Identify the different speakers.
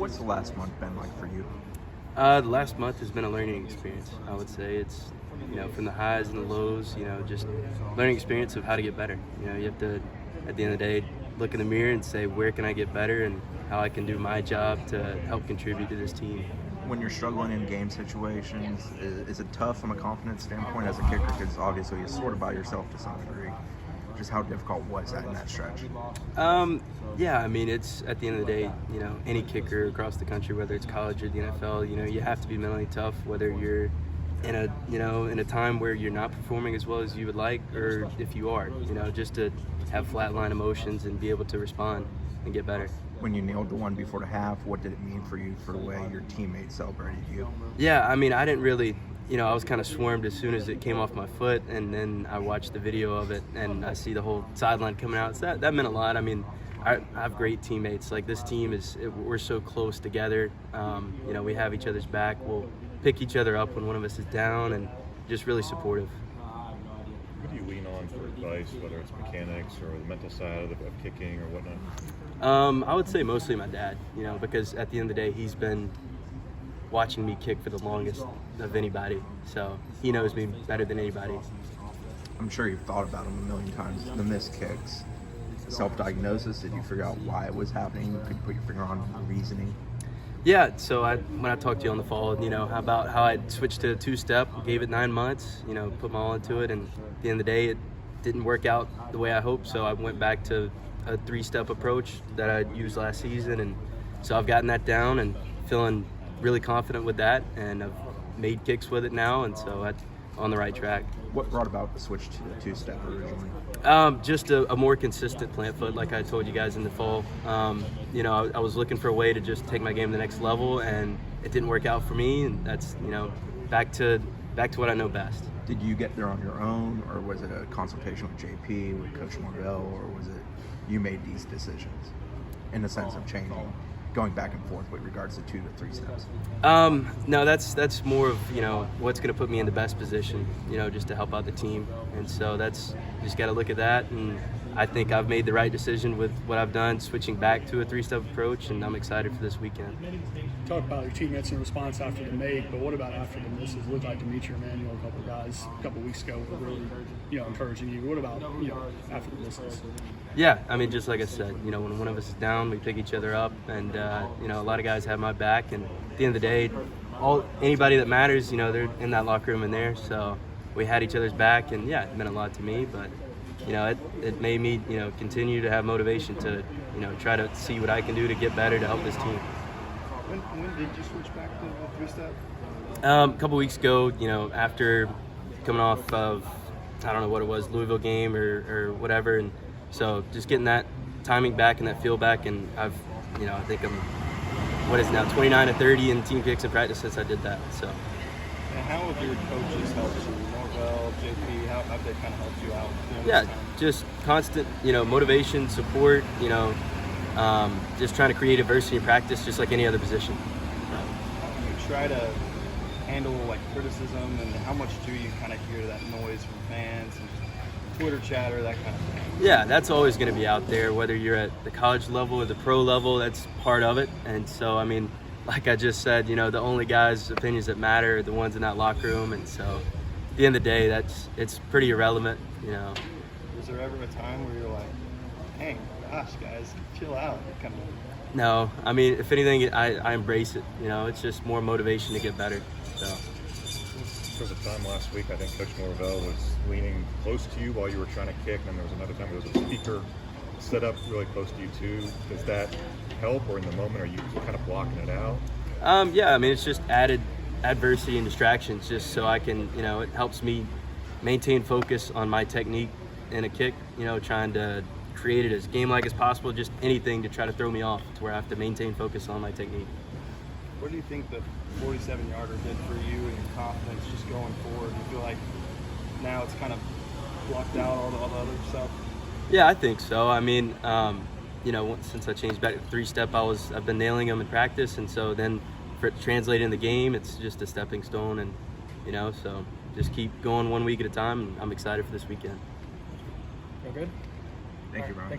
Speaker 1: What's the last month been like for you?
Speaker 2: The last month has been a learning experience. I would say it's, from the highs and the lows, just learning experience of how to get better. You have to, at the end of the day, look in the mirror and say, where can I get better and how I can do my job to help contribute to this team.
Speaker 1: When you're struggling in game situations, is it tough from a confidence standpoint as a kicker? Because obviously you're sort of by yourself to some degree. Just how difficult was that in that stretch?
Speaker 2: Yeah, it's at the end of the day, any kicker across the country, whether it's college or the NFL, you have to be mentally tough, whether you're in a time where you're not performing as well as you would like, or if you are, just to have flatline emotions and be able to respond and get better.
Speaker 1: When you nailed the one before the half, what did it mean for you for the way your teammates celebrated you?
Speaker 2: Yeah, I didn't really, I was kind of swarmed as soon as it came off my foot, and then I watched the video of it, and I see the whole sideline coming out. So that meant a lot. I have great teammates. Like, this team we're so close together. We have each other's back. We'll pick each other up when one of us is down, and just really supportive.
Speaker 3: Who do you lean on for advice, whether it's mechanics or the mental side of kicking or whatnot?
Speaker 2: I would say mostly my dad, because at the end of the day, he's been watching me kick for the longest of anybody. So he knows me better than anybody.
Speaker 1: I'm sure you've thought about him a million times, the missed kicks. Self-diagnosis, did you figure out why it was happening? Could you put your finger on the reasoning?
Speaker 2: Yeah, so when I talked to you on the phone, about how I switched to a two-step, gave it 9 months, put my all into it, and at the end of the day, it didn't work out the way I hoped, so I went back to a 3-step approach that I used last season, and so I've gotten that down and feeling really confident with that, and I've made kicks with it now, and so I'm on the right track.
Speaker 1: What brought about the switch to the two-step originally?
Speaker 2: Just a more consistent plant foot, like I told you guys in the fall. I was looking for a way to just take my game to the next level, and it didn't work out for me, and that's, back to what I know best.
Speaker 1: Did you get there on your own, or was it a consultation with JP, with Coach Norvell, or was it you made these decisions in the sense of changing, going back and forth with regards to 2 to 3 steps?
Speaker 2: No, that's more of, what's going to put me in the best position, just to help out the team. And so just got to look at that. And I think I've made the right decision with what I've done, switching back to a 3-step approach, and I'm excited for this weekend.
Speaker 4: Talk about your teammates in response after the make, but what about after the misses? It looked like Demetri Emanuel, a couple of guys a couple of weeks ago were really, encouraging you. What about, after the misses?
Speaker 2: Yeah, just like I said, when one of us is down, we pick each other up, and a lot of guys have my back, and at the end of the day, anybody that matters, they're in that locker room in there, so we had each other's back, and yeah, it meant a lot to me, but it made me, continue to have motivation to, try to see what I can do to get better to help this team.
Speaker 4: When did you switch back to the 3-step?
Speaker 2: A couple weeks ago, after coming off of, I don't know what it was, Louisville game or whatever, and so just getting that timing back and that feel back, and I think I'm, 29 to 30 in team kicks in practice since I did that. So.
Speaker 4: And how have your coaches helped you? Norvell, JP, how have they kind of helped you out?
Speaker 2: Yeah, just constant, motivation, support, just trying to create adversity in practice, just like any other position.
Speaker 4: You try to handle criticism, and how much do you kind of hear that noise from fans and Twitter chatter, that kind of thing?
Speaker 2: Yeah, that's always going to be out there, whether you're at the college level or the pro level. That's part of it. And so, like I just said, the only guys' opinions that matter are the ones in that locker room. And so, at the end of the day, it's pretty irrelevant.
Speaker 4: Was there ever a time where you're like, "Dang, gosh, guys, chill out"?
Speaker 2: No, if anything, I embrace it. It's just more motivation to get better. So.
Speaker 3: There was a time last week, I think Coach Norvell was leaning close to you while you were trying to kick, and then there was another time there was a speaker set up really close to you too. Does that help, or in the moment are you kind of blocking it out?
Speaker 2: Yeah, it's just added adversity and distractions just so I can, it helps me maintain focus on my technique in a kick, trying to create it as game-like as possible, just anything to try to throw me off to where I have to maintain focus on my technique.
Speaker 4: What do you think the 47-yarder did for you and your confidence just going forward? Do you feel like now it's kind of blocked out all the other stuff?
Speaker 2: Yeah, I think so. Since I changed back to 3-step, I've been nailing them in practice, and so then for it to translate in the game, it's just a stepping stone, and so just keep going 1 week at a time, and I'm excited for this weekend.
Speaker 4: Feel good?
Speaker 1: Thank you, Ryan.